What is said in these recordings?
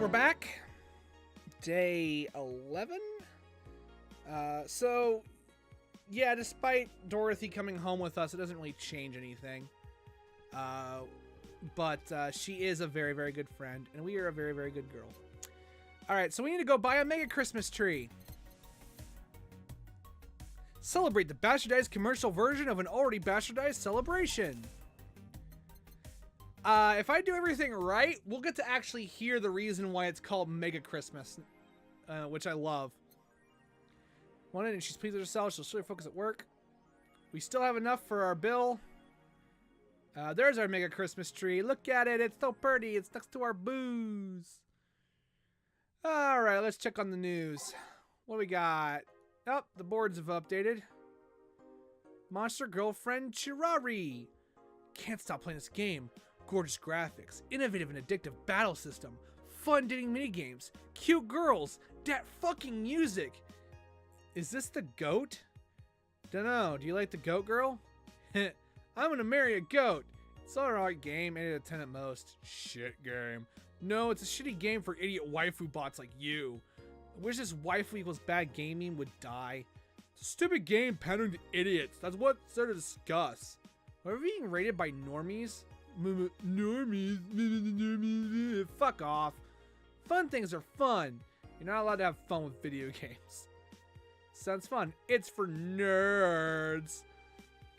we're back. Day 11. So, yeah, despite Dorothy coming home with us, it doesn't really change anything. But she is a very, very good friend, and we are a very, very good girl. Alright, so we need to go buy a mega Christmas tree. Celebrate the bastardized commercial version of an already bastardized celebration. If I do everything right, we'll get to actually hear the reason why it's called Mega Christmas, which I love. One and she's pleased with herself. She'll really focus at work. We still have enough for our bill. There's our Mega Christmas tree. Look at it. It's so pretty. It's next to our booze. All right, let's check on the news. What do we got? Oh, the boards have updated. Monster Girlfriend Chirari. Can't stop playing this game. Gorgeous graphics, innovative and addictive battle system, fun dating minigames, cute girls, that fucking music. Is this the goat? Dunno, do you like the goat girl? I'm gonna marry a goat. It's alright game, 8 out of 10 at most. Shit game. No, it's a shitty game for idiot waifu bots like you. I wish this waifu equals bad gaming would die. It's a stupid game pandering to idiots. That's what's there to discuss. Are we being rated by normies? Normies. Fuck off. Fun things are fun. You're not allowed to have fun with video games. Sounds fun. It's for nerds.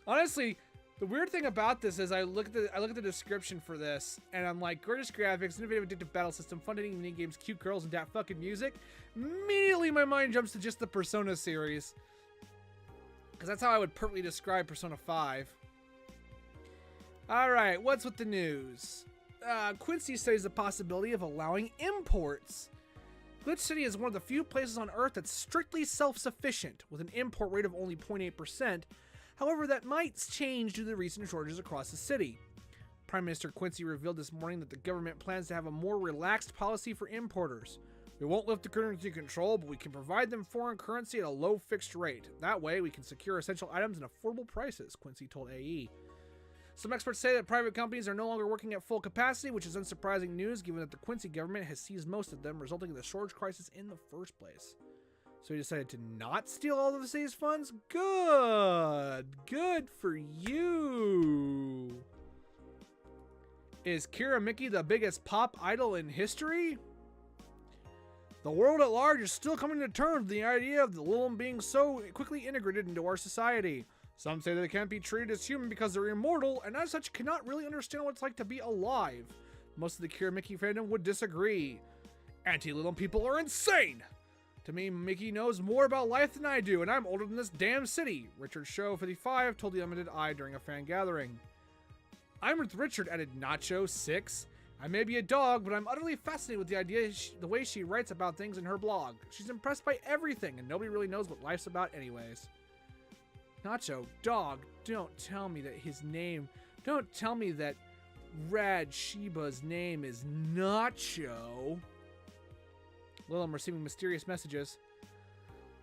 Honestly, the weird thing about this is I look at the description for this and I'm like, gorgeous graphics, innovative addictive battle system, fun dating mini games, cute girls, and that fucking music. Immediately my mind jumps to just the Persona series. Because that's how I would perfectly describe Persona 5. Alright, what's with the news? Quincy studies the possibility of allowing imports. Glitch City is one of the few places on Earth that's strictly self-sufficient, with an import rate of only 0.8%. However, that might change due to the recent shortages across the city. Prime Minister Quincy revealed this morning that the government plans to have a more relaxed policy for importers. We won't lift the currency control, but we can provide them foreign currency at a low fixed rate. That way, we can secure essential items at affordable prices, Quincy told AE. Some experts say that private companies are no longer working at full capacity, which is unsurprising news given that the Quincy government has seized most of them, resulting in the shortage crisis in the first place. So he decided to not steal all of the city's funds? Good! Good for you! Is Kira Miki the biggest pop idol in history? The world at large is still coming to terms with the idea of the Lilim being so quickly integrated into our society. Some say they can't be treated as human because they're immortal, and as such cannot really understand what it's like to be alive. Most of the Kira Miki fandom would disagree. Anti-Lilim people are insane! To me, Mickey knows more about life than I do, and I'm older than this damn city, Richard Show 55 told the Unlimited Eye during a fan gathering. I'm with Richard, added Nacho 6. I may be a dog, but I'm utterly fascinated with the idea, the way she writes about things in her blog. She's impressed by everything, and nobody really knows what life's about anyways. Nacho, dog, don't tell me that his name, don't tell me that Rad Shiba's name is Nacho. Lilim receiving mysterious messages.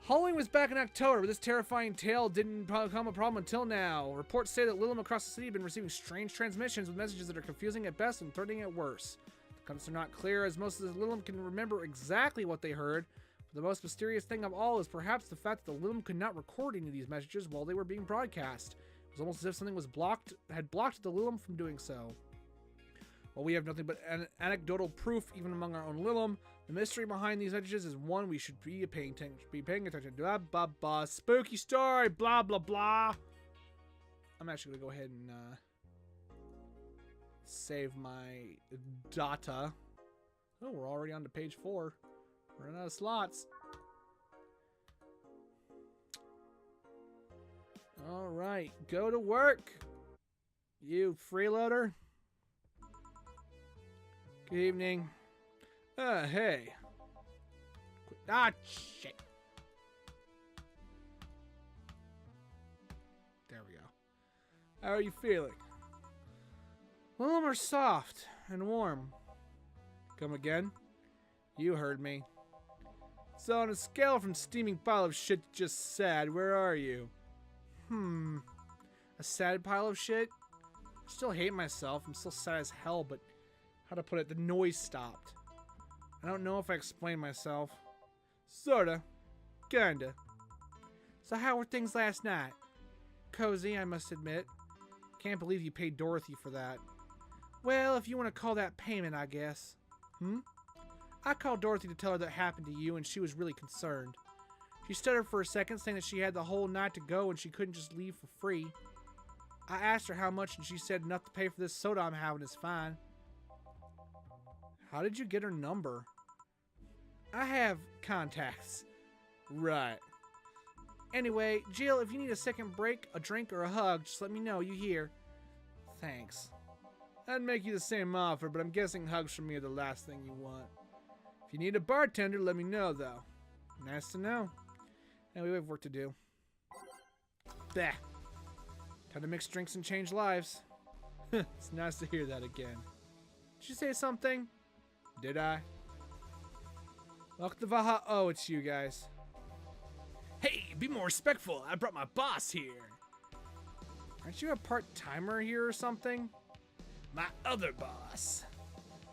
Halloween was back in October, but this terrifying tale didn't become a problem until now. Reports say that Lilim across the city have been receiving strange transmissions with messages that are confusing at best and threatening at worst. The contents are not clear, as most of the Lilim can remember exactly what they heard. But the most mysterious thing of all is perhaps the fact that the Lilim could not record any of these messages while they were being broadcast. It was almost as if something was had blocked the Lilim from doing so. While we have nothing but anecdotal proof even among our own Lilim, the mystery behind these messages is one we should be paying attention to. Blah, blah, blah. Spooky story, blah, blah, blah. I'm actually going to go ahead and save my data. Oh, we're already on to page 4. We're running out of slots. All right, go to work, you freeloader. Good evening. Hey. Ah, shit. There we go. How are you feeling? Lilim are soft and warm. Come again? You heard me. So on a scale from steaming pile of shit to just sad, where are you? A sad pile of shit? I still hate myself. I'm still sad as hell, but how to put it, the noise stopped. I don't know if I explained myself. Sorta. Kinda. So how were things last night? Cozy, I must admit. Can't believe you paid Dorothy for that. Well, if you want to call that payment, I guess. I called Dorothy to tell her that happened to you, and she was really concerned. She stuttered for a second, saying that she had the whole night to go and she couldn't just leave for free. I asked her how much, and she said enough to pay for this soda I'm having is fine. How did you get her number? I have contacts. Right. Anyway, Jill, if you need a second break, a drink, or a hug, just let me know, you hear. Thanks. I'd make you the same offer, but I'm guessing hugs from me are the last thing you want. If you need a bartender, let me know, though. Nice to know. And we have work to do. Bah. Time to mix drinks and change lives. It's nice to hear that again. Did you say something? Did I? Welcome to Vaha. Oh, it's you guys. Hey, be more respectful. I brought my boss here. Aren't you a part-timer here or something? My other boss.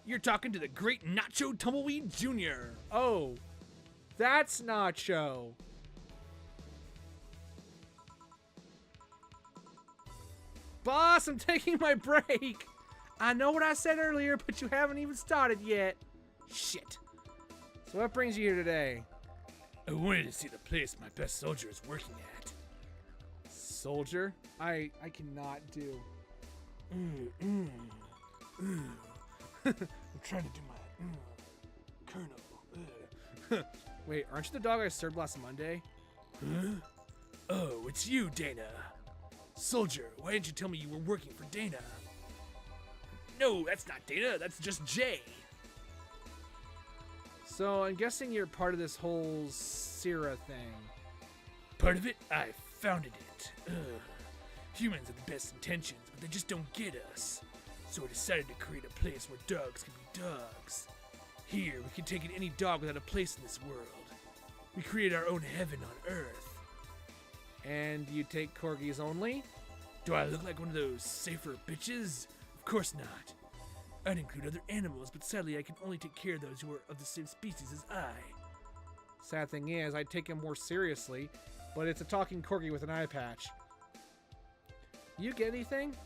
You're talking to the great Nacho Tumbleweed Jr. Oh, that's Nacho. Boss, I'm taking my break. I know what I said earlier, but you haven't even started yet. Shit. So what brings you here today? I wanted to see the place my best soldier is working at. Soldier? I cannot do. I'm trying to do my colonel. Wait, aren't you the dog I served last Monday? Huh? Oh, it's you, Dana. Soldier, why didn't you tell me you were working for Dana? No, that's not Dana, that's just Jay. So I'm guessing you're part of this whole Syrah thing. Part of it? I founded it. Humans have the best intentions, but they just don't get us. So I decided to create a place where dogs can be dogs. Here, we can take in any dog without a place in this world. We create our own heaven on Earth. And you take corgis only? Do I look like one of those safer bitches? Of course not. I'd include other animals, but sadly I can only take care of those who are of the same species as I. Sad thing is, I'd take him more seriously, but it's a talking corgi with an eye patch. You get anything?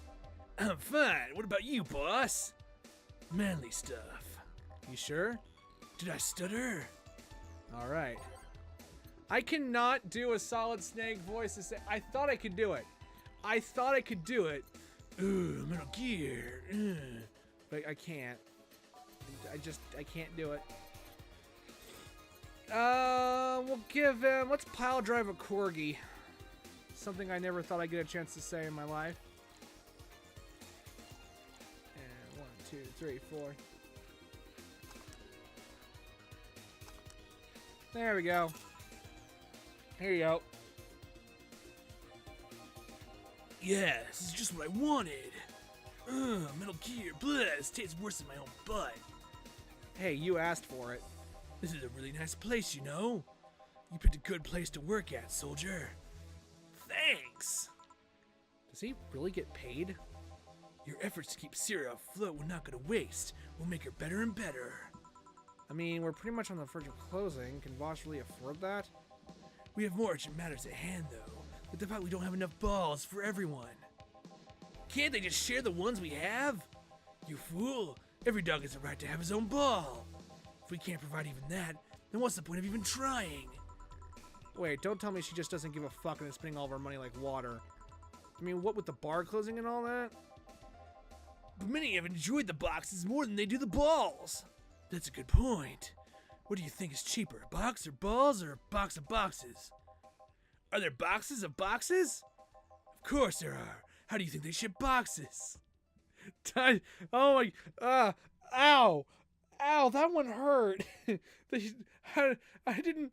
I'm fine. What about you, boss? Manly stuff. You sure? Did I stutter? Alright. I cannot do a solid snake voice to say. I thought I could do it. I thought I could do it. Ooh, Metal Gear. But I can't. I can't do it. We'll give him, let's pile drive a corgi. Something I never thought I'd get a chance to say in my life. And 1, 2, 3, 4. There we go. Here you go. Yeah, this is just what I wanted. Metal Gear, blah, this tastes worse than my own butt. Hey, you asked for it. This is a really nice place, you know? You picked a good place to work at, soldier. Thanks! Does he really get paid? Your efforts to keep Syrah afloat will not go to waste. We'll make her better and better. I mean, we're pretty much on the verge of closing. Can Vosh really afford that? We have more urgent matters at hand, though. Like the fact we don't have enough balls for everyone. Can't they just share the ones we have? You fool! Every dog has a right to have his own ball. If we can't provide even that, then what's the point of even trying? Wait, don't tell me she just doesn't give a fuck and is spending all of her money like water. I mean, what with the bar closing and all that? But many have enjoyed the boxes more than they do the balls. That's a good point. What do you think is cheaper, a box or balls or a box of boxes? Are there boxes of boxes? Of course there are. How do you think they ship boxes? Oh my, ow, that one hurt. I didn't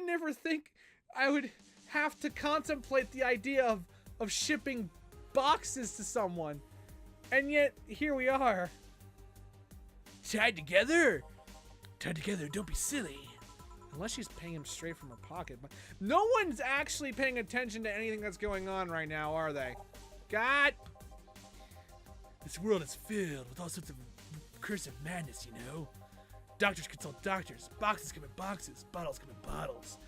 ever think I would have to contemplate the idea of shipping boxes to someone. And yet, here we are. Tied together? Tied together, don't be silly. Unless she's paying him straight from her pocket. But no one's actually paying attention to anything that's going on right now, are they? God! This world is filled with all sorts of cursive madness, you know? Doctors consult doctors. Boxes come in boxes. Bottles come in bottles.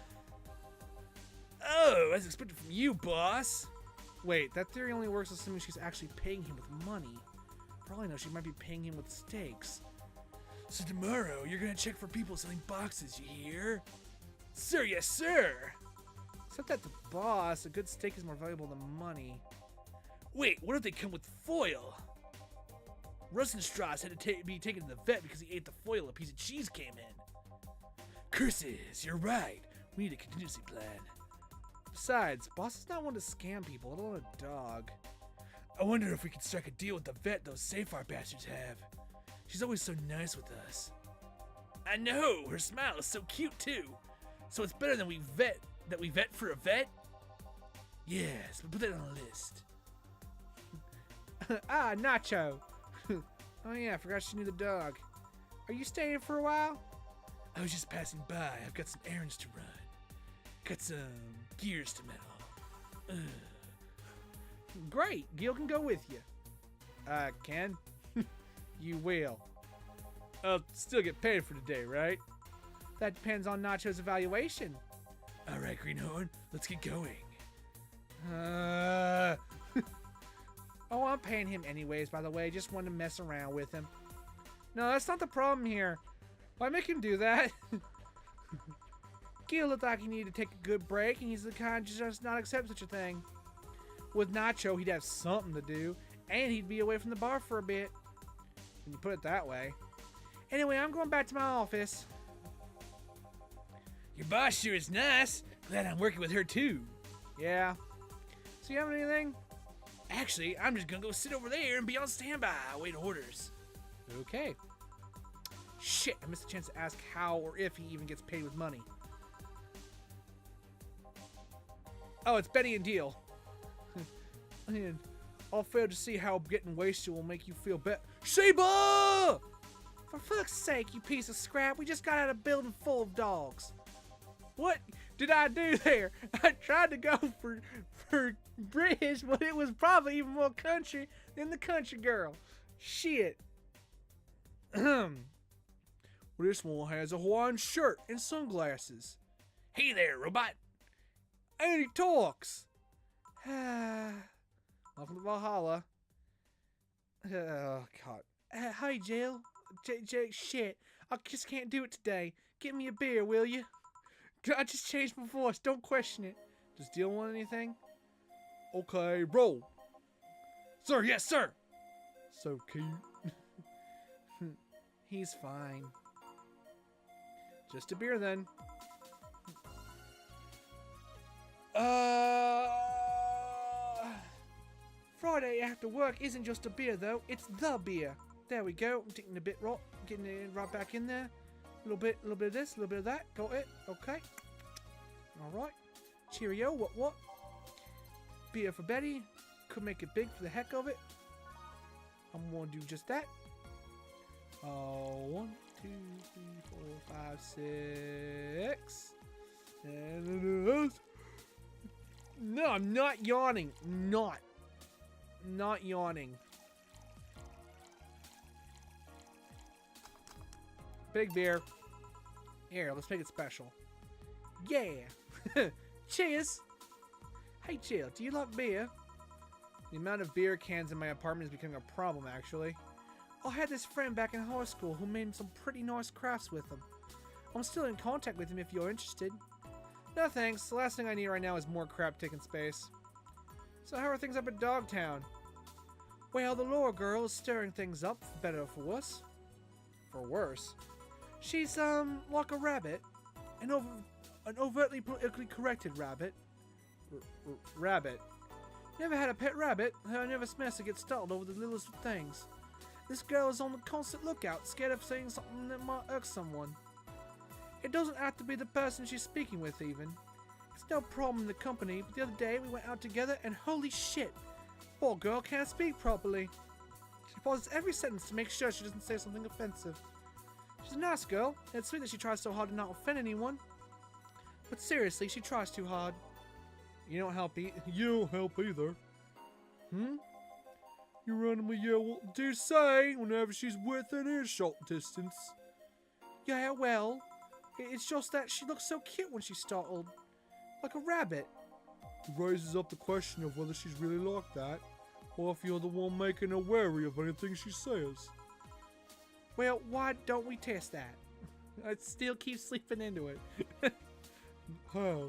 Oh, as expected from you, boss. Wait, that theory only works assuming she's actually paying him with money. For all I know, she might be paying him with steaks. So tomorrow, you're gonna check for people selling boxes, you hear? Sir, yes, sir! Except that the boss, a good steak is more valuable than money. Wait, what if they come with foil? Rosenstrass had to be taken to the vet because he ate the foil a piece of cheese came in. Curses, you're right. We need a contingency plan. Besides, boss is not one to scam people, let alone a dog. I wonder if we could strike a deal with the vet those Safar bastards have. She's always so nice with us. I know, her smile is so cute too. So it's better than we vet for a vet? Yes, but put that on a list. Ah, Nacho. Oh yeah, I forgot she knew the dog. Are you staying for a while? I was just passing by. I've got some errands to run. Got some gears to metal. Great, Gil can go with you. Ken? You will. I'll still get paid for today, right? That depends on Nacho's evaluation. All right, Greenhorn, let's get going. Oh, I'm paying him anyways, by the way. Just wanted to mess around with him. No, that's not the problem here. Why make him do that? Gil looked like he needed to take a good break, and he's the kind to just not accept such a thing. With Nacho, he'd have something to do, and he'd be away from the bar for a bit. When you put it that way. Anyway, I'm going back to my office. Your boss sure is nice. Glad I'm working with her too. Yeah. So you have anything? Actually, I'm just gonna go sit over there and be on standby, wait orders. Okay. Shit, I missed a chance to ask how or if he even gets paid with money. Oh, it's Betty and Deal. Man, I'll fail to see how getting wasted will make you feel better. Sheba! For fuck's sake, you piece of scrap, we just got out of a building full of dogs. What did I do there? I tried to go for British, but it was probably even more country than the country girl. Shit. This one has a Hawaiian shirt and sunglasses. Hey there, robot. And he talks. Welcome to Valhalla. Oh, God. Hi, Jill. Shit. I just can't do it today. Get me a beer, will you? I just changed my voice. Don't question it. Does Deal want anything? Okay, roll. Sir, yes, sir. So cute. He's fine. Just a beer then. Friday after work isn't just a beer though, it's the beer. There we go. I'm taking a bit right, getting it right back in there. A little bit of this, a little bit of that. Got it. Okay. Alright. Cheerio. What? Beer for Betty. Could make it big for the heck of it. I'm gonna do just that. 1, 2, 3, 4, 5, 6. And no, I'm not yawning. Not yawning. Big beer. Here, let's make it special. Yeah. Cheers. Hey, Jill, do you like beer? The amount of beer cans in my apartment is becoming a problem, actually. I had this friend back in high school who made some pretty nice crafts with them. I'm still in contact with him if you're interested. No thanks, the last thing I need right now is more crap taking space. So how are things up at Dogtown? Well, the Laura girl is stirring things up, for better or for worse. For worse? She's, like a rabbit. An overtly politically corrected rabbit. Rabbit. Never had a pet rabbit. Her nervous mess gets startled over the littlest of things. This girl is on the constant lookout, scared of saying something that might irk someone. It doesn't have to be the person she's speaking with, even. It's no problem in the company, but the other day we went out together and holy shit! Poor girl can't speak properly. She pauses every sentence to make sure she doesn't say something offensive. She's a nice girl, and it's sweet that she tries so hard to not offend anyone. But seriously, she tries too hard. You don't help either. You randomly yell, "What do you say?" whenever she's within earshot distance. Yeah, well, it's just that she looks so cute when she's startled. Like a rabbit. It raises up the question of whether she's really like that, or if you're the one making her wary of anything she says. Well, why don't we test that? I still keep sleeping into it. How?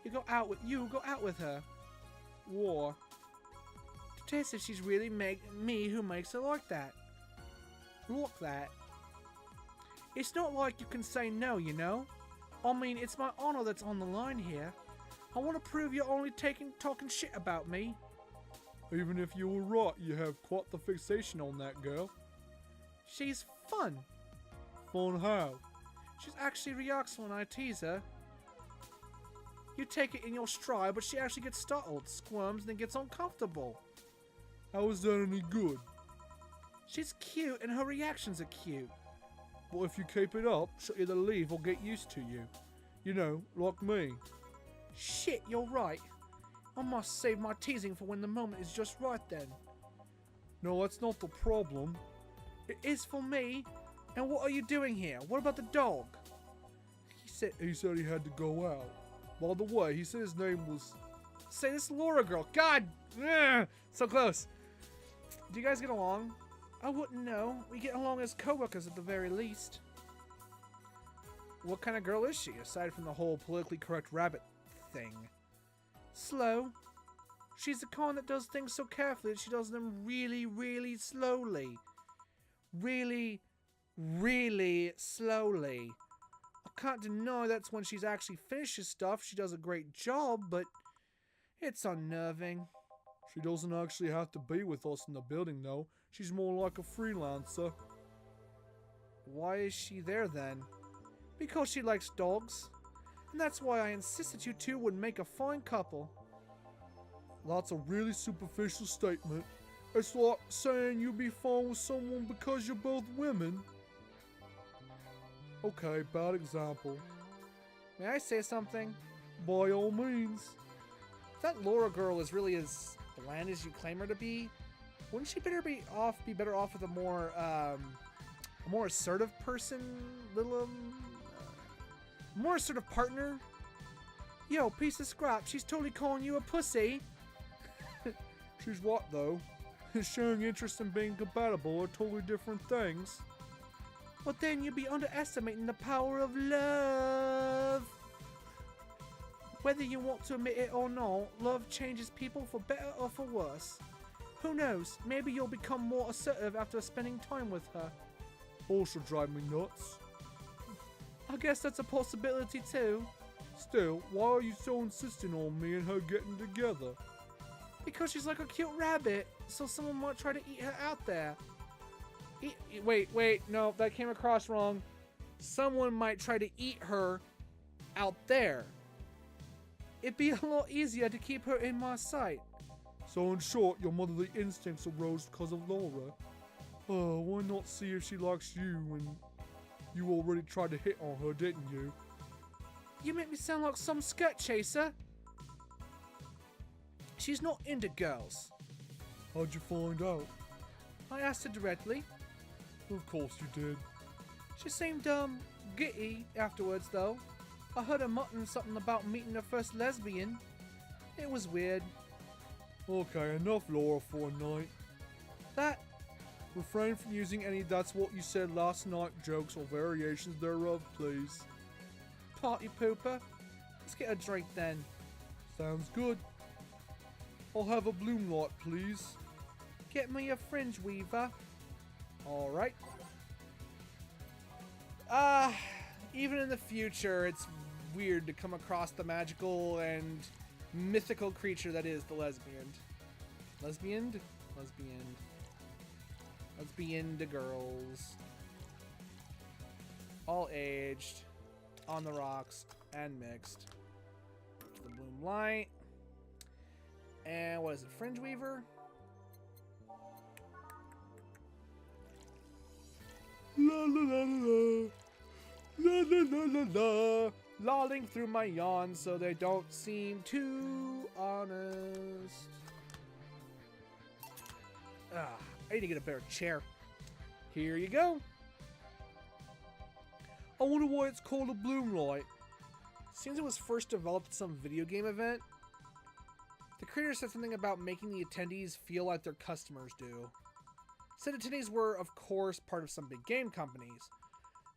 You go out with her. Why? To test if she's really me who makes her like that. Look that. It's not like you can say no, you know? I mean, it's my honor that's on the line here. I want to prove you're only talking shit about me. Even if you were right, you have quite the fixation on that girl. She's fun. Fun how? She actually reacts when I tease her. You take it in your stride, but she actually gets startled, squirms, and then gets uncomfortable. How is that any good? She's cute, and her reactions are cute. But if you keep it up, she'll either leave or get used to you. You know, like me. Shit, you're right. I must save my teasing for when the moment is just right then. No, that's not the problem. It is for me. And what are you doing here? What about the dog? He said he had to go out. By the way, he said his name was... Say this Laura girl. God! Ugh, so close. Do you guys get along? I wouldn't know. We get along as co-workers at the very least. What kind of girl is she, aside from the whole politically correct rabbit thing? Slow. She's the kind that does things so carefully that she does them really, really slowly. Really, really slowly. I can't deny that's when she's actually finishes stuff. She does a great job, but it's unnerving. She doesn't actually have to be with us in the building, though. She's more like a freelancer. Why is she there, then? Because she likes dogs. And that's why I insist that you two would make a fine couple. That's a really superficial statement. It's like saying you'd be fine with someone because you're both women. Okay, bad example. May I say something? By all means. If that Laura girl is really as bland as you claim her to be, wouldn't she be better off with a more assertive person? More assertive partner? Yo, piece of scrap, she's totally calling you a pussy. She's what, though? Showing interest and being compatible are totally different things. But then you'd be underestimating the power of love. Whether you want to admit it or not, love changes people for better or for worse. Who knows, maybe you'll become more assertive after spending time with her. Or she'll drive me nuts. I guess that's a possibility too. Still, why are you so insisting on me and her getting together? Because she's like a cute rabbit, so someone might try to eat her out there. Wait, no, that came across wrong. Someone might try to eat her out there. It'd be a lot easier to keep her in my sight. So in short, your motherly instincts arose because of Laura. Oh, why not see if she likes you when you already tried to hit on her, didn't you? You make me sound like some skirt chaser. She's not into girls. How'd you find out? I asked her directly. Of course you did. She seemed, giddy afterwards, though. I heard her muttering something about meeting her first lesbian. It was weird. Okay, enough Laura for a night. That... Refrain from using any "that's what you said last night" jokes or variations thereof, please. Party pooper. Let's get a drink then. Sounds good. I'll have a bloom light, please. Get me a fringe weaver. Alright. Even in the future, it's weird to come across the magical and mythical creature that is the lesbian. Lesbian? Lesbian to girls. All aged. On the rocks. And mixed. The bloom light. And what is it? Fringe weaver? La la la la la la la la la. Lolling through my yawns so they don't seem too honest. I need to get a better chair. Here you go. I wonder why it's called a bloom light. Seems it was first developed at some video game event. The creator said something about making the attendees feel like their customers do. Said attendees were, of course, part of some big game companies.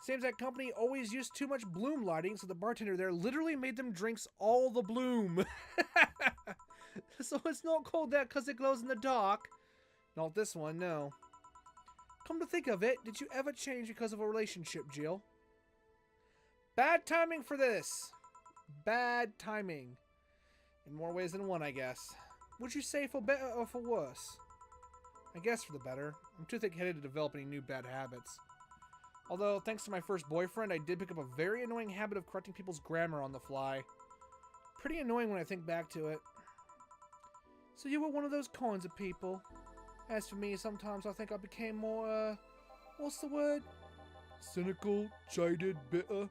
Seems that company always used too much bloom lighting, so the bartender there literally made them drinks all the bloom. So it's not called that because it glows in the dark. Not this one, no. Come to think of it, did you ever change because of a relationship, Jill? Bad timing for this. Bad timing. In more ways than one, I guess. Would you say for better or for worse? I guess for the better. I'm too thick-headed to develop any new bad habits. Although, thanks to my first boyfriend, I did pick up a very annoying habit of correcting people's grammar on the fly. Pretty annoying when I think back to it. So you were one of those kinds of people. As for me, sometimes I think I became more, what's the word? Cynical, jaded, bitter,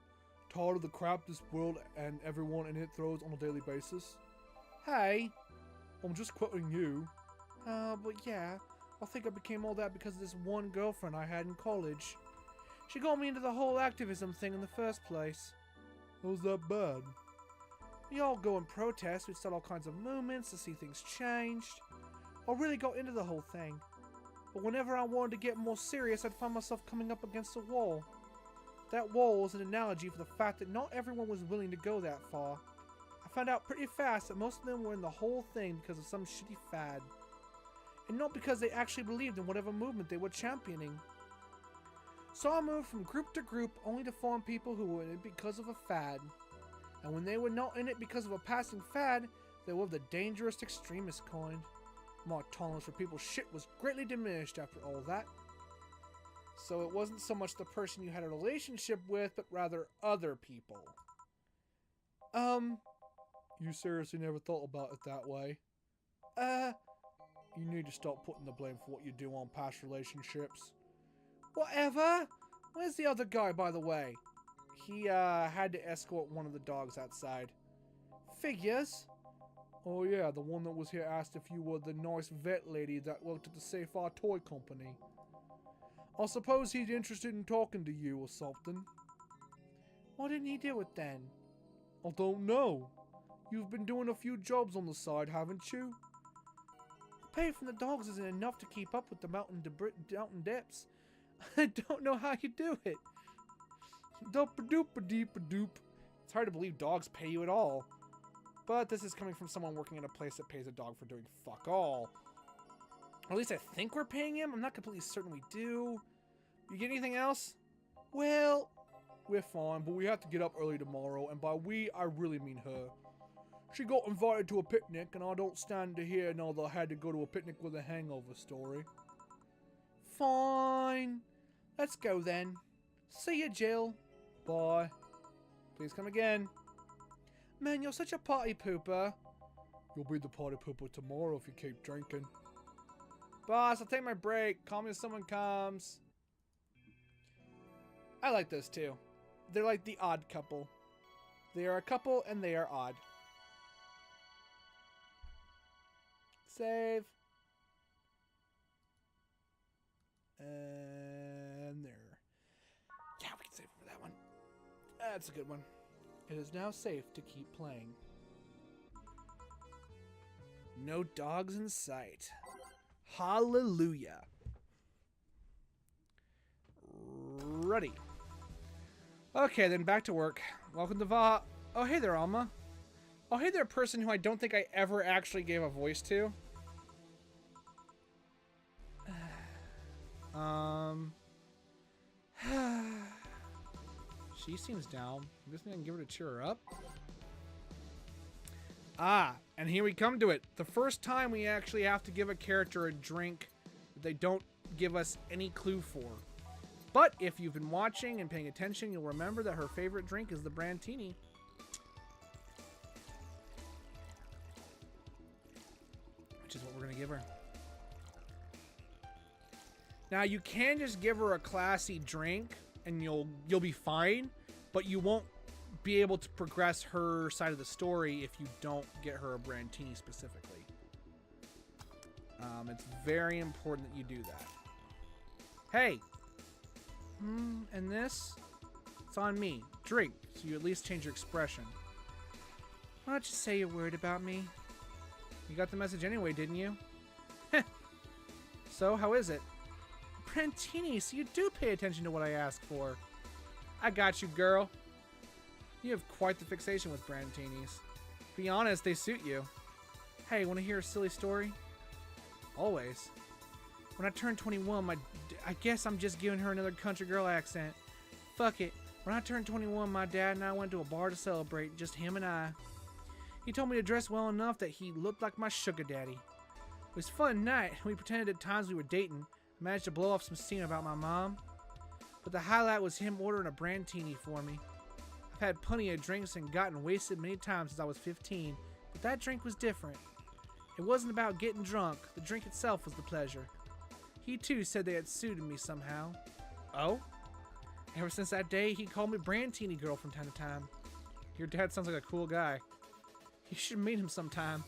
tired of the crap this world and everyone in it throws on a daily basis. Hey. I'm just quoting you. But yeah, I think I became all that because of this one girlfriend I had in college. She got me into the whole activism thing in the first place. How's that bad? We all go and protest, we'd start all kinds of movements to see things changed. I really got into the whole thing. But whenever I wanted to get more serious, I'd find myself coming up against a wall. That wall was an analogy for the fact that not everyone was willing to go that far. I found out pretty fast that most of them were in the whole thing because of some shitty fad. And not because they actually believed in whatever movement they were championing. So I moved from group to group only to form people who were in it because of a fad. And when they were not in it because of a passing fad, they were of the dangerous extremist kind. My tolerance for people's shit was greatly diminished after all that. So it wasn't so much the person you had a relationship with, but rather other people. You seriously never thought about it that way? You need to stop putting the blame for what you do on past relationships. Whatever! Where's the other guy, by the way? He, had to escort one of the dogs outside. Figures. Oh yeah, the one that was here asked if you were the nice vet lady that worked at the Safe Our Toy Company. I suppose he's interested in talking to you or something. Why didn't he do it then? I don't know. You've been doing a few jobs on the side, haven't you? The pay from the dogs isn't enough to keep up with the mountain depths. I don't know how you do it. Doop-a-doop-a-deep-a-doop. It's hard to believe dogs pay you at all. But this is coming from someone working in a place that pays a dog for doing fuck all. Or at least I think we're paying him. I'm not completely certain we do. You get anything else? Well, we're fine, but we have to get up early tomorrow, and by we, I really mean her. She got invited to a picnic, and I don't stand to hear another had to go to a picnic with a hangover story. Fine. Let's go then. See ya, Jill. Bye. Please come again. Man, you're such a party pooper. You'll be the party pooper tomorrow if you keep drinking. Boss, I'll take my break. Call me if someone comes. I like those two. They're like the odd couple. They are a couple and they are odd. Save. And there. Yeah, we can save for that one. That's a good one. It is now safe to keep playing. No dogs in sight. Hallelujah. Ready. Okay, then back to work. Welcome to Va. Oh, hey there, Alma. Oh, hey there, person who I don't think I ever actually gave a voice to. She seems down. I'm just gonna give her to cheer her up. Ah, and here we come to it. The first time we actually have to give a character a drink that they don't give us any clue for. But if you've been watching and paying attention, you'll remember that her favorite drink is the Brantini. Which is what we're gonna give her. Now you can just give her a classy drink and you'll be fine, but you won't be able to progress her side of the story if you don't get her a Brantini specifically. It's very important that you do that. Hey! And this? It's on me. Drink, so you at least change your expression. Why don't you say you're worried about me? You got the message anyway, didn't you? So, how is it? Brandtini, so you do pay attention to what I ask for. I got you, girl. You have quite the fixation with Brandtinis. Be honest, they suit you. Hey, want to hear a silly story? Always. When I turned 21, I guess I'm just giving her another country girl accent. Fuck it. When I turned 21, my dad and I went to a bar to celebrate, just him and I. He told me to dress well enough that he looked like my sugar daddy. It was a fun night. We pretended at times we were dating. I managed to blow off some steam about my mom. But the highlight was him ordering a Brandtini for me. I've had plenty of drinks and gotten wasted many times since I was 15, but that drink was different. It wasn't about getting drunk. The drink itself was the pleasure. He too said they had suited me somehow. Oh? Ever since that day, he called me Brandtini girl from time to time. Your dad sounds like a cool guy. You should meet him sometime.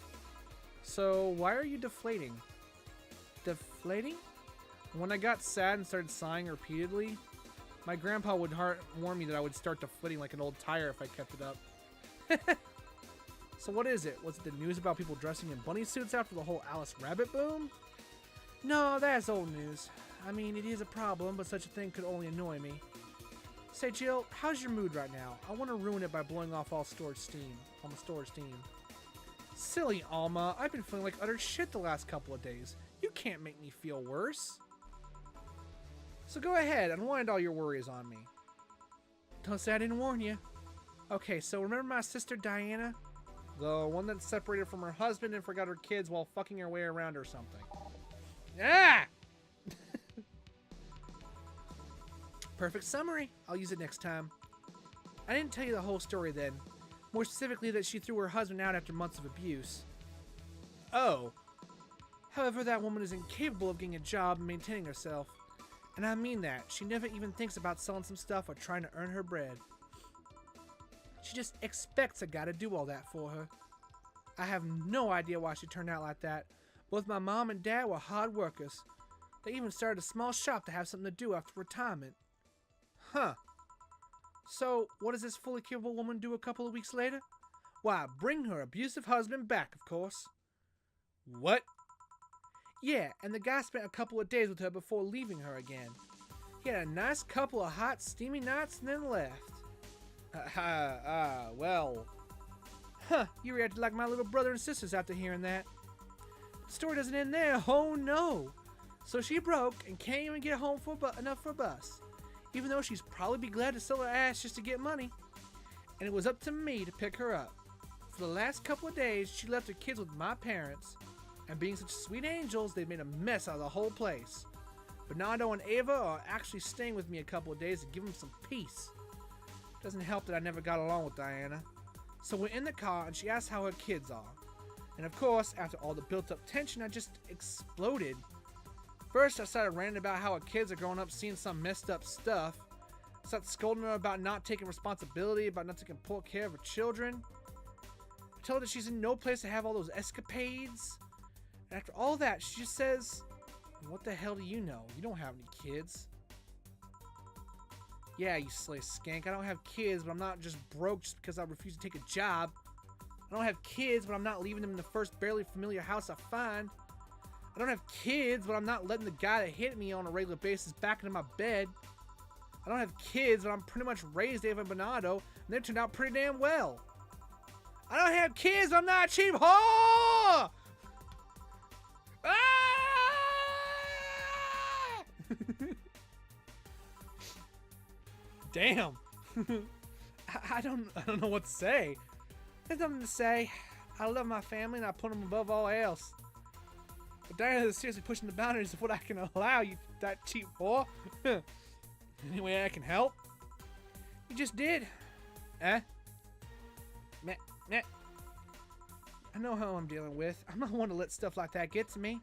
So, why are you deflating? Deflating? When I got sad and started sighing repeatedly, my grandpa would warn me that I would start deflating like an old tire if I kept it up. So what is it? Was it the news about people dressing in bunny suits after the whole Alice Rabbit boom? No, that's old news. I mean, it is a problem, but such a thing could only annoy me. Say, Jill, how's your mood right now? I want to ruin it by blowing off all the stored steam. Silly Alma, I've been feeling like utter shit the last couple of days. You can't make me feel worse. So go ahead, unwind all your worries on me. Don't say I didn't warn you. Okay, so remember my sister Diana? The one that separated from her husband and forgot her kids while fucking her way around or something. Ah! Perfect summary. I'll use it next time. I didn't tell you the whole story then. More specifically that she threw her husband out after months of abuse. Oh. However, that woman is incapable of getting a job and maintaining herself. And I mean that. She never even thinks about selling some stuff or trying to earn her bread. She just expects a guy to do all that for her. I have no idea why she turned out like that. Both my mom and dad were hard workers. They even started a small shop to have something to do after retirement. Huh. So, what does this fully capable woman do a couple of weeks later? Why, bring her abusive husband back, of course. What? Yeah, and the guy spent a couple of days with her before leaving her again. He had a nice couple of hot, steamy nights and then left. Well. Huh, you reacted like my little brother and sisters after hearing that. The story doesn't end there, oh no. So she broke and can't even get home enough for a bus. Even though she's probably be glad to sell her ass just to get money. And it was up to me to pick her up. For the last couple of days, she left her kids with my parents. And being such sweet angels, they made a mess out of the whole place. Bernardo and Ava are actually staying with me a couple of days to give them some peace. Doesn't help that I never got along with Diana. So we're in the car and she asks how her kids are. And of course, after all the built up tension, I just exploded. First, I started ranting about how her kids are growing up seeing some messed up stuff. I started scolding her about not taking responsibility, about not taking poor care of her children. I told her that she's in no place to have all those escapades. And after all that, she just says, what the hell do you know? You don't have any kids. Yeah, you slay skank. I don't have kids, but I'm not just broke just because I refuse to take a job. I don't have kids, but I'm not leaving them in the first barely familiar house I find. I don't have kids, but I'm not letting the guy that hit me on a regular basis back into my bed. I don't have kids, but I'm pretty much raised Ava and Bernardo, and they turned out pretty damn well. I don't have kids, but I'm not a cheap whore! Ah! Damn. I don't know what to say. There's nothing to say. I love my family and I put them above all else. But Diana is seriously pushing the boundaries of what I can allow, you that cheap whore. Any way I can help? You just did. Eh? Meh, meh. I know how I'm dealing with. I'm not one to let stuff like that get to me.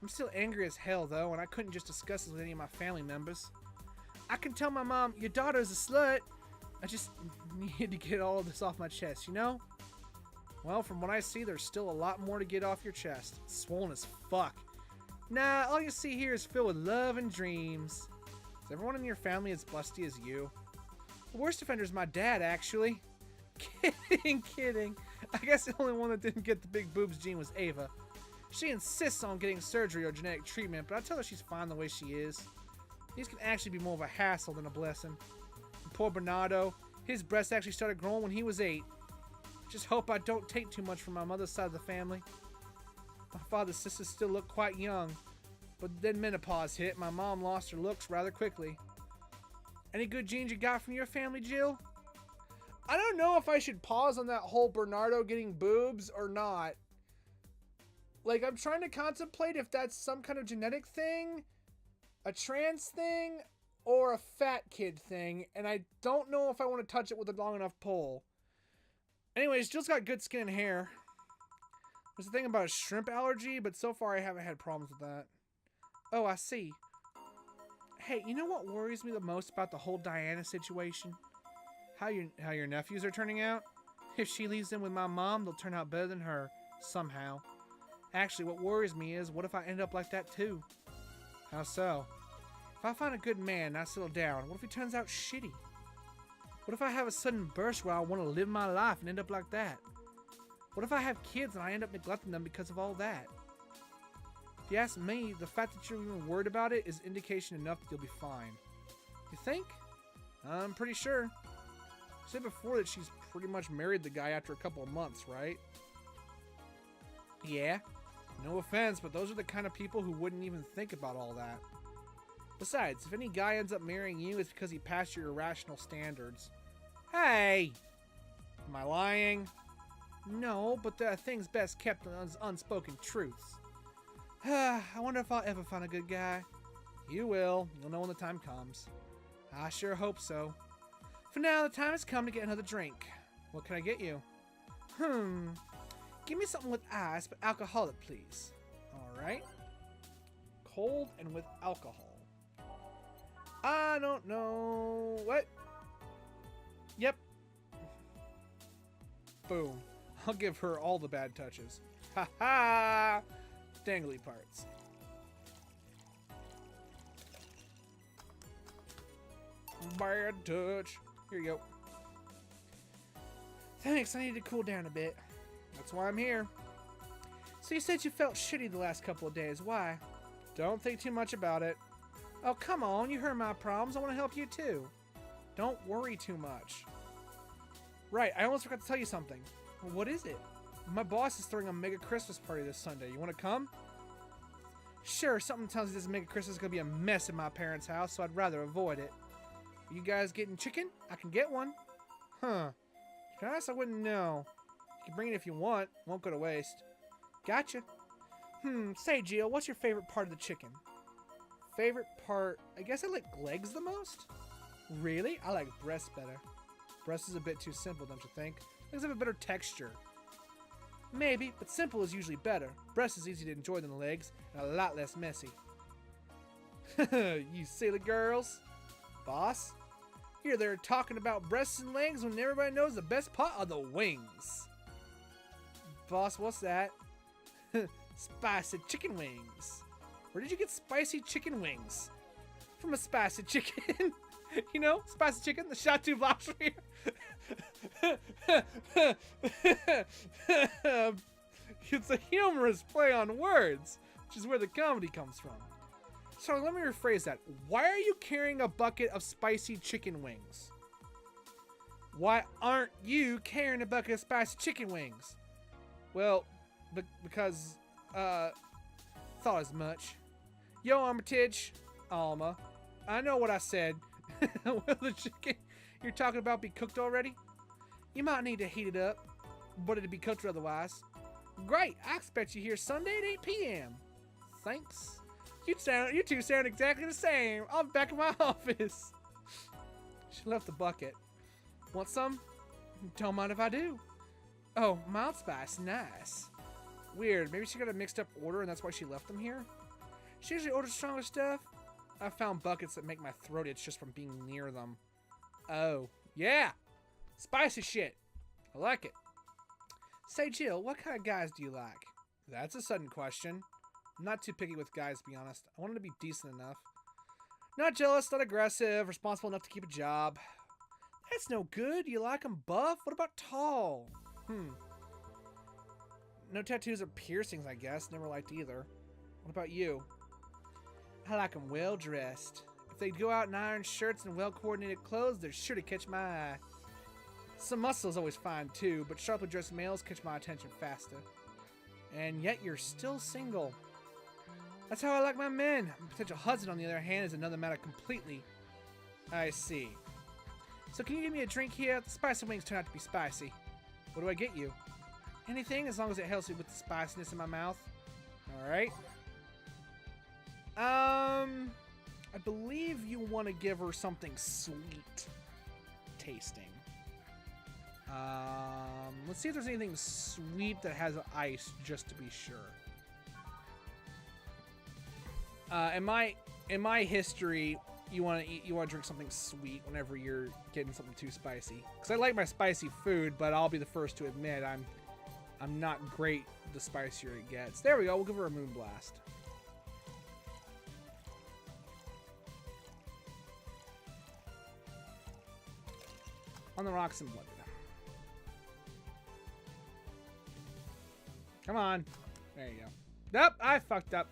I'm still angry as hell though, and I couldn't just discuss this with any of my family members. I can tell my mom, your daughter's a slut. I just needed to get all of this off my chest, you know? Well, from what I see, there's still a lot more to get off your chest. It's swollen as fuck. Nah, all you see here is filled with love and dreams. Is everyone in your family as busty as you? The worst offender's my dad, actually. Kidding, kidding. I guess the only one that didn't get the big boobs gene was Ava. She insists on getting surgery or genetic treatment, but I tell her she's fine the way she is. These can actually be more of a hassle than a blessing. And poor Bernardo, his breasts actually started growing when he was 8. Just hope I don't take too much from my mother's side of the family. My father's sisters still look quite young, but then menopause hit. My mom lost her looks rather quickly. Any good genes you got from your family, Jill? I don't know if I should pause on that whole Bernardo getting boobs or not. Like, I'm trying to contemplate if that's some kind of genetic thing, a trans thing, or a fat kid thing, and I don't know if I want to touch it with a long enough pole. Anyways, Jill's got good skin and hair. There's a thing about a shrimp allergy, but so far I haven't had problems with that. Oh, I see. Hey, you know what worries me the most about the whole Diana situation? How your nephews are turning out? If she leaves them with my mom, they'll turn out better than her, somehow. Actually, what worries me is, what if I end up like that too? How so? If I find a good man and I settle down, what if he turns out shitty? What if I have a sudden burst where I want to live my life and end up like that? What if I have kids and I end up neglecting them because of all that? If you ask me, the fact that you're even worried about it is indication enough that you'll be fine. You think? I'm pretty sure. I said before that she's pretty much married the guy after a couple of months, right? Yeah. No offense, but those are the kind of people who wouldn't even think about all that. Besides, if any guy ends up marrying you, it's because he passed your irrational standards. Hey! Am I lying? No, but there are things best kept as unspoken truths. I wonder if I'll ever find a good guy. You will. You'll know when the time comes. I sure hope so. For now, the time has come to get another drink. What can I get you? Give me something with ice, but alcoholic, please. Alright. Cold and with alcohol. I don't know. What? Yep. Boom. I'll give her all the bad touches. Ha ha! Dangly parts. Bad touch. Here you go. Thanks, I need to cool down a bit. That's why I'm here. So you said you felt shitty the last couple of days. Why? Don't think too much about it. Oh, come on. You heard my problems. I want to help you too. Don't worry too much. Right, I almost forgot to tell you something. Well, what is it? My boss is throwing a mega Christmas party this Sunday. You want to come? Sure, something tells me this mega Christmas is going to be a mess in my parents' house, so I'd rather avoid it. Are you guys getting chicken? I can get one. Huh. To be honest, I wouldn't know. You can bring it if you want. Won't go to waste. Gotcha. Say, Jill, what's your favorite part of the chicken? Favorite part? I guess I like legs the most. Really? I like breast better. Breast is a bit too simple, don't you think? Legs have a better texture. Maybe, but simple is usually better. Breast is easy to enjoy than legs, and a lot less messy. You silly girls. Boss? Here they're talking about breasts and legs when everybody knows the best part are the wings. Boss, what's that? Spicy chicken wings. Where did you get spicy chicken wings? From a spicy chicken. You know, spicy chicken, the shot 2 blocks from here. It's a humorous play on words, which is where the comedy comes from. So let me rephrase that. Why are you carrying a bucket of spicy chicken wings? Why aren't you carrying a bucket of spicy chicken wings? Well, because, thought as much. Yo, Armitage. Alma. I know what I said. Will the chicken you're talking about be cooked already? You might need to heat it up, but it'd be cooked otherwise. Great, I expect you here Sunday at 8 p.m. Thanks. You two sound exactly the same. I'll be back in my office. She left the bucket. Want some? Don't mind if I do. Oh, mild spice, nice. Weird, maybe she got a mixed up order and that's why she left them here? She usually orders stronger stuff. I found buckets that make my throat itch just from being near them. Oh, yeah. Spicy shit. I like it. Say, Jill, what kind of guys do you like? That's a sudden question. I'm not too picky with guys, to be honest. I want them to be decent enough. Not jealous, not aggressive, responsible enough to keep a job. That's no good. You like 'em buff? What about tall? No tattoos or piercings, I guess. Never liked either. What about you? I like 'em well dressed. If they go out in iron shirts and well coordinated clothes, they're sure to catch my eye. Some muscle's always fine too, but sharply dressed males catch my attention faster. And yet you're still single. That's how I like my men. A potential husband, on the other hand, is another matter completely. I see. So can you give me a drink here? The spicy wings turn out to be spicy. What do I get you? Anything, as long as it helps me with the spiciness in my mouth. Alright. I believe you want to give her something sweet tasting. Let's see if there's anything sweet that has ice, just to be sure. In my history, you want to drink something sweet whenever you're getting something too spicy. Because I like my spicy food, but I'll be the first to admit I'm not great the spicier it gets. There we go. We'll give her a moon blast. On the rocks and blooded. Come on. There you go. Nope, I fucked up.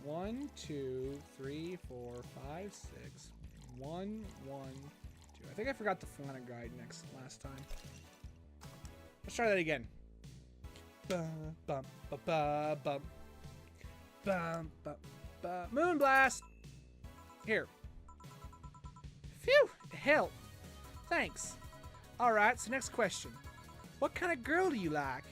1, 2, 3, 4, 5, 6. 1, 1, 2. I think I forgot the Flana guide last time. Let's try that again. Bum, bum, ba, ba, bum. Bum, ba, ba. Moon blast. Here. Phew, it helped. Thanks. All right. So next question. What kind of girl do you like?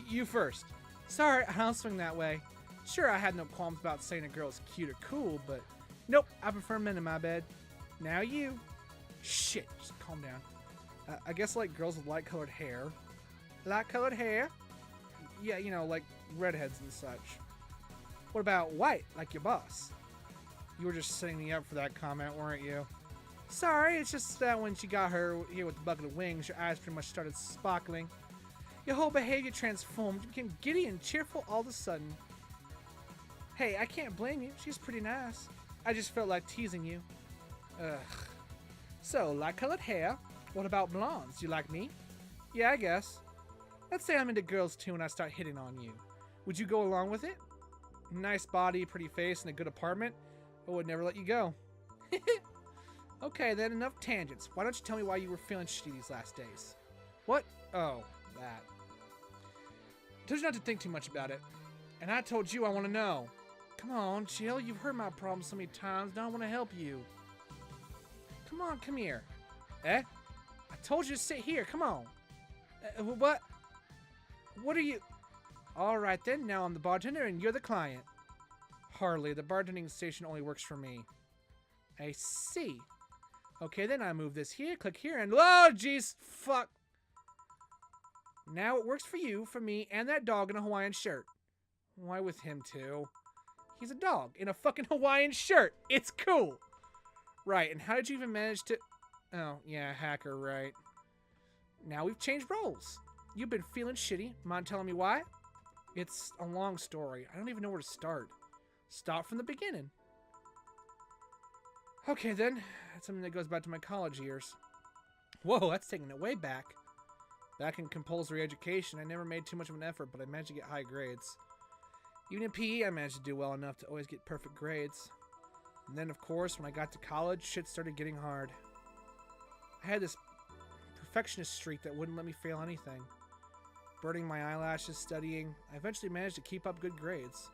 You first. Sorry, I don't swing that way. Sure, I had no qualms about saying a girl's cute or cool, but nope, I prefer men in my bed. Now you. Shit, just calm down. I guess like girls with light-colored hair. Light-colored hair? Yeah, you know, like redheads and such. What about white, like your boss? You were just setting me up for that comment, weren't you? Sorry, it's just that when she got her here with the bucket of wings, your eyes pretty much started sparkling. Your whole behavior transformed. You became giddy and cheerful all of a sudden. Hey, I can't blame you. She's pretty nice. I just felt like teasing you. Ugh. So, light-colored hair. What about blondes? You like me? Yeah, I guess. Let's say I'm into girls too and I start hitting on you. Would you go along with it? Nice body, pretty face, and a good apartment? I would never let you go. Okay, then enough tangents. Why don't you tell me why you were feeling shitty these last days? What? Oh, that. I told you not to think too much about it. And I told you I want to know. Come on, chill. You've heard my problems so many times. Now I want to help you. Come on, come here. Eh? I told you to sit here. Come on. What? What are you? All right then. Now I'm the bartender and you're the client. Hardly. The bartending station only works for me. I see. Okay, then I move this here, click here, and oh, jeez, fuck. Now it works for you, for me, and that dog in a Hawaiian shirt. Why with him too? He's a dog in a fucking Hawaiian shirt. It's cool. Right, and how did you even manage to... Oh, yeah, hacker, right. Now we've changed roles. You've been feeling shitty. Mind telling me why? It's a long story. I don't even know where to start. Start from the beginning. Okay, then. That's something that goes back to my college years. Whoa, that's taking it way back. Back in compulsory education, I never made too much of an effort, but I managed to get high grades. Even in PE, I managed to do well enough to always get perfect grades. And then, of course, when I got to college, shit started getting hard. I had this perfectionist streak that wouldn't let me fail anything. Burning my eyelashes, studying, I eventually managed to keep up good grades.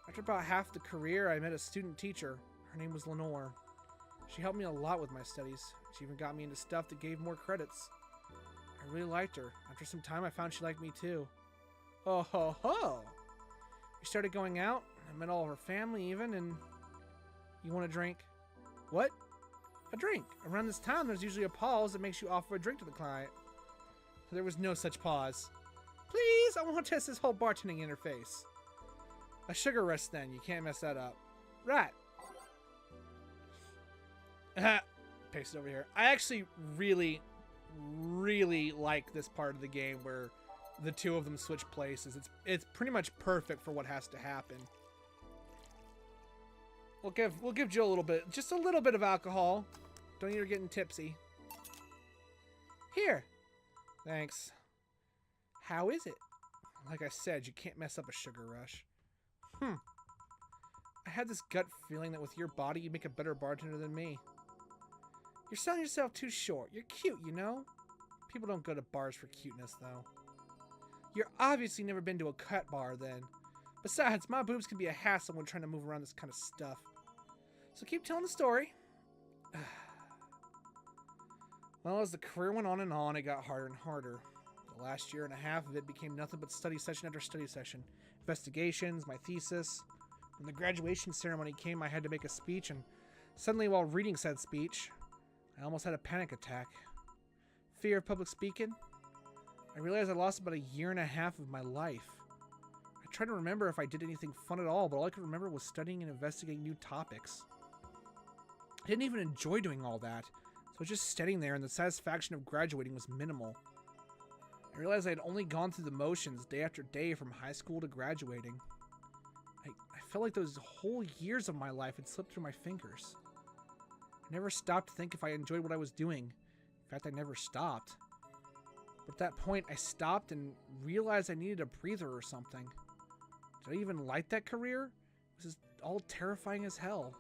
After about half the career, I met a student teacher. Her name was Lenore. She helped me a lot with my studies. She even got me into stuff that gave more credits. I really liked her. After some time, I found she liked me too. Oh ho ho! We started going out. I met all of her family even, and... You want a drink? What? A drink. Around this time, there's usually a pause that makes you offer a drink to the client. There was no such pause. Please, I want to test this whole bartending interface. A sugar rush then. You can't mess that up. Right. Paste it over here. I actually really like this part of the game where the two of them switch places. It's pretty much perfect for what has to happen. We'll give Jill a little bit, just a little bit of alcohol. Don't need her getting tipsy. Here. Thanks. How is it? Like I said, you can't mess up a sugar rush. I had this gut feeling that with your body, you'd make a better bartender than me. You're selling yourself too short. You're cute, you know? People don't go to bars for cuteness, though. You're obviously never been to a cut bar, then. Besides, my boobs can be a hassle when trying to move around this kind of stuff. So keep telling the story. Well, as the career went on, it got harder and harder. The last year and a half of it became nothing but study session after study session. Investigations, my thesis. When the graduation ceremony came, I had to make a speech, and suddenly while reading said speech, I almost had a panic attack. Fear of public speaking? I realized I lost about a year and a half of my life. I tried to remember if I did anything fun at all, but all I could remember was studying and investigating new topics. I didn't even enjoy doing all that, so I was just sitting there, and the satisfaction of graduating was minimal. I realized I had only gone through the motions day after day from high school to graduating. I felt like those whole years of my life had slipped through my fingers. I never stopped to think if I enjoyed what I was doing. In fact, I never stopped. But at that point, I stopped and realized I needed a breather or something. Did I even like that career? It was just all terrifying as hell.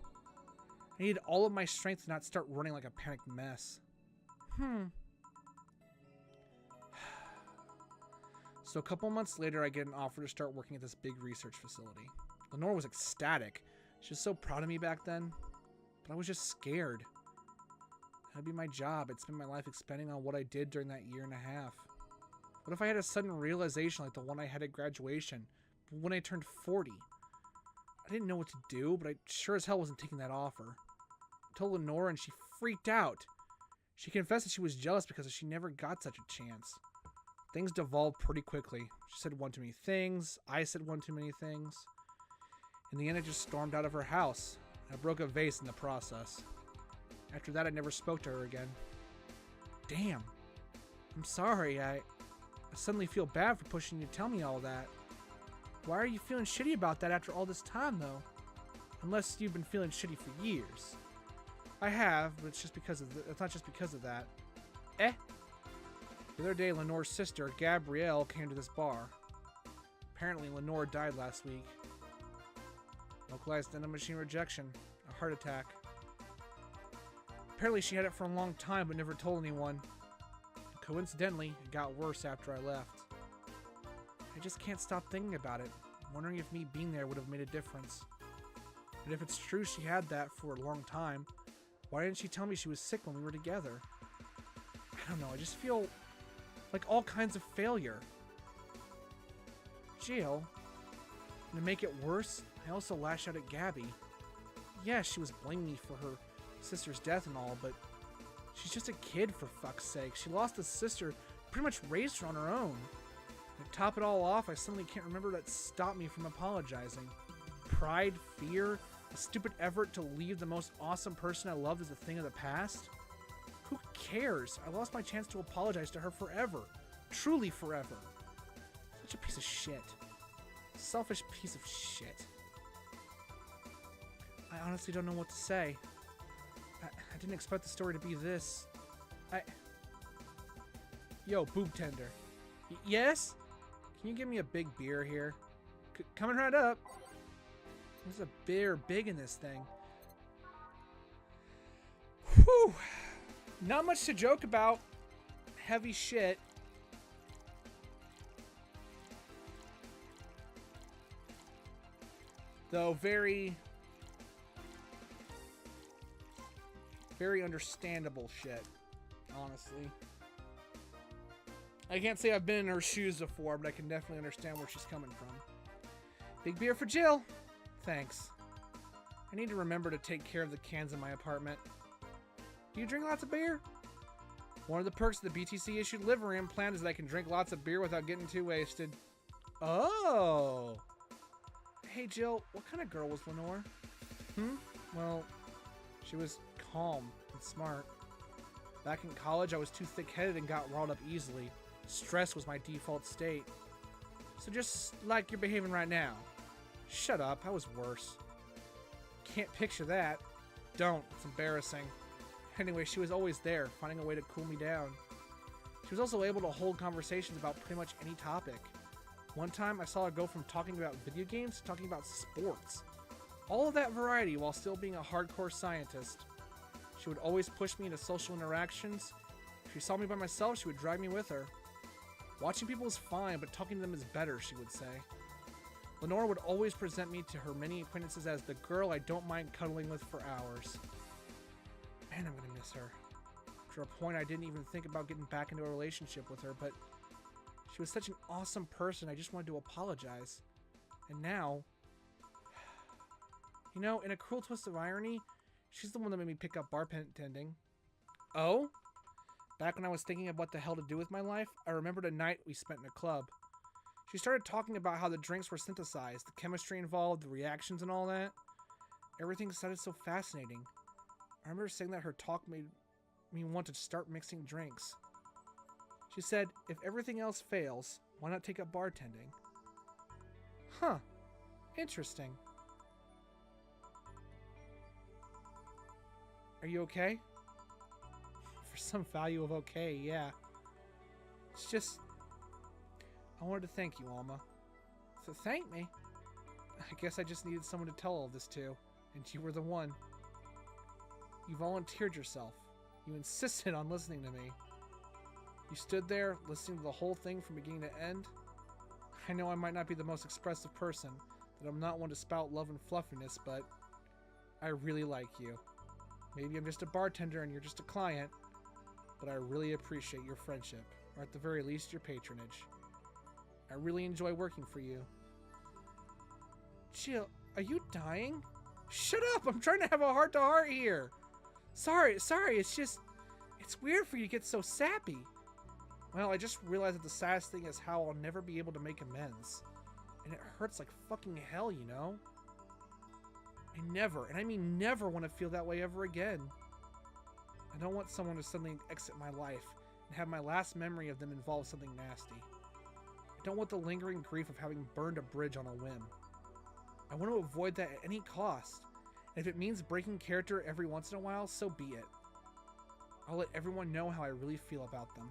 I needed all of my strength to not start running like a panicked mess. So a couple months later, I get an offer to start working at this big research facility. Lenore was ecstatic. She was so proud of me back then. But I was just scared. That'd be my job. I'd spend my life expending on what I did during that year and a half. What if I had a sudden realization like the one I had at graduation, when I turned 40? I didn't know what to do, but I sure as hell wasn't taking that offer. I told Lenore and she freaked out. She confessed that she was jealous because she never got such a chance. Things devolved pretty quickly. She said one too many things. I said one too many things. In the end, I just stormed out of her house. I broke a vase in the process. After that, I never spoke to her again. Damn. I'm sorry. I suddenly feel bad for pushing you to tell me all that. Why are you feeling shitty about that after all this time, though? Unless you've been feeling shitty for years. I have, but it's not just because of that. The other day, Lenore's sister, Gabrielle, came to this bar. Apparently, Lenore died last week. Localized endomachine rejection. A heart attack. Apparently, she had it for a long time, but never told anyone. Coincidentally, it got worse after I left. I just can't stop thinking about it, wondering if me being there would have made a difference. But if it's true she had that for a long time, why didn't she tell me she was sick when we were together? I don't know, I just feel like all kinds of failure. Jill, and to make it worse, I also lashed out at Gabby. Yeah, she was blaming me for her sister's death and all, but she's just a kid, for fuck's sake. She lost a sister, pretty much raised her on her own. And to top it all off, I suddenly can't remember what stopped me from apologizing. Pride, fear, a stupid effort to leave the most awesome person I loved as a thing of the past? Who cares? I lost my chance to apologize to her forever. Truly forever. Such a piece of shit. Selfish piece of shit. I honestly don't know what to say. I didn't expect the story to be this. Yo, boob tender. Yes? Can you give me a big beer here? Coming right up. There's a beer big in this thing. Whew. Not much to joke about. Heavy shit. Though very understandable shit, honestly. I can't say I've been in her shoes before, but I can definitely understand where she's coming from. Big beer for Jill. Thanks. I need to remember to take care of the cans in my apartment. Do you drink lots of beer? One of the perks of the BTC-issued livery implant is that I can drink lots of beer without getting too wasted. Oh! Hey Jill, what kind of girl was Lenore? Well, she was calm and smart. Back in college, I was too thick-headed and got riled up easily. Stress was my default state. So just like you're behaving right now. Shut up, I was worse. Can't picture that. Don't. It's embarrassing. Anyway, she was always there, finding a way to cool me down. She was also able to hold conversations about pretty much any topic. One time, I saw her go from talking about video games to talking about sports. All of that variety while still being a hardcore scientist. She would always push me into social interactions. If she saw me by myself, she would drag me with her. Watching people is fine, but talking to them is better, she would say. Lenore would always present me to her many acquaintances as the girl I don't mind cuddling with for hours. Man, I'm gonna miss her. To a point, I didn't even think about getting back into a relationship with her, but she was such an awesome person, I just wanted to apologize. And now, you know, in a cruel twist of irony, she's the one that made me pick up bartending. Oh? Back when I was thinking of what the hell to do with my life, I remembered a night we spent in a club. She started talking about how the drinks were synthesized, the chemistry involved, the reactions and all that. Everything sounded so fascinating. I remember saying that her talk made me want to start mixing drinks. She said, if everything else fails, why not take up bartending? Huh. Interesting. Are you okay? For some value of okay, yeah. It's just... I wanted to thank you, Alma. So thank me? I guess I just needed someone to tell all this to, and you were the one. You volunteered yourself. You insisted on listening to me. You stood there, listening to the whole thing from beginning to end. I know I might not be the most expressive person, that I'm not one to spout love and fluffiness, but I really like you. Maybe I'm just a bartender and you're just a client, but I really appreciate your friendship, or at the very least, your patronage. I really enjoy working for you. Jill, are you dying? Shut up! I'm trying to have a heart-to-heart here! Sorry, it's just... It's weird for you to get so sappy. Well, I just realized that the saddest thing is how I'll never be able to make amends. And it hurts like fucking hell, you know? I never, and I mean never, want to feel that way ever again. I don't want someone to suddenly exit my life and have my last memory of them involve something nasty. I don't want the lingering grief of having burned a bridge on a whim. I want to avoid that at any cost. And if it means breaking character every once in a while, so be it. I'll let everyone know how I really feel about them.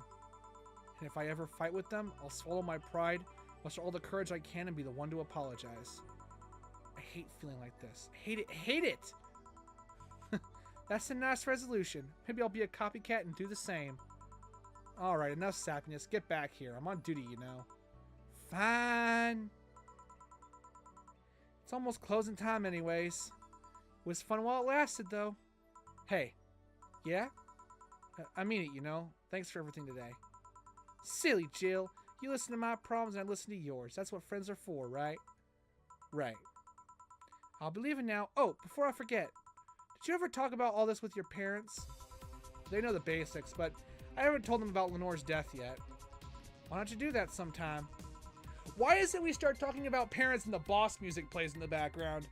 And if I ever fight with them, I'll swallow my pride, muster all the courage I can, and be the one to apologize. I hate feeling like this. I hate it. Hate it! That's a nice resolution. Maybe I'll be a copycat and do the same. Alright, enough sappiness. Get back here. I'm on duty, you know. Fine. It's almost closing time anyways. It was fun while it lasted, though. Hey. Yeah? I mean it, you know. Thanks for everything today. Silly Jill. You listen to my problems and I listen to yours. That's what friends are for, right? Right. I'll be leaving now. Oh, before I forget. Did you ever talk about all this with your parents? They know the basics, but I haven't told them about Lenore's death yet. Why don't you do that sometime? Why is it we start talking about parents and the boss music plays in the background?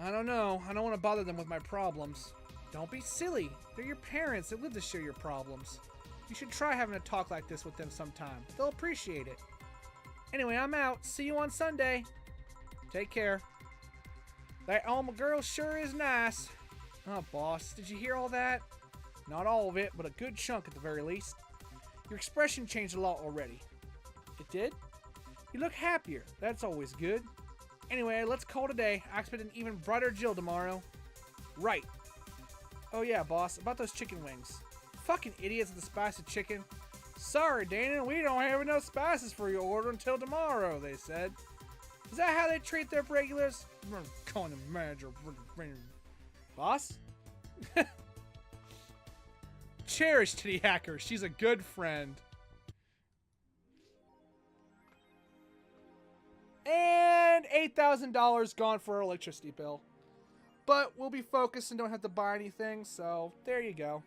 I don't know. I don't want to bother them with my problems. Don't be silly. They're your parents. They live to share your problems. You should try having a talk like this with them sometime. They'll appreciate it. Anyway, I'm out. See you on Sunday. Take care. That Alma girl sure is nice. Oh, boss, did you hear all that? Not all of it, but a good chunk at the very least. Your expression changed a lot already. It did? You look happier. That's always good. Anyway, let's call it a day. I expect an even brighter Jill tomorrow. Right. Oh yeah, boss, about those chicken wings. Fucking idiots with the spicy chicken. Sorry, Dana, we don't have enough spices for your order until tomorrow, they said. Is that how they treat their regulars? I'm calling the manager. Boss? Cherish Titty Hacker. She's a good friend. And $8,000 gone for her electricity bill. But we'll be focused and don't have to buy anything, so there you go.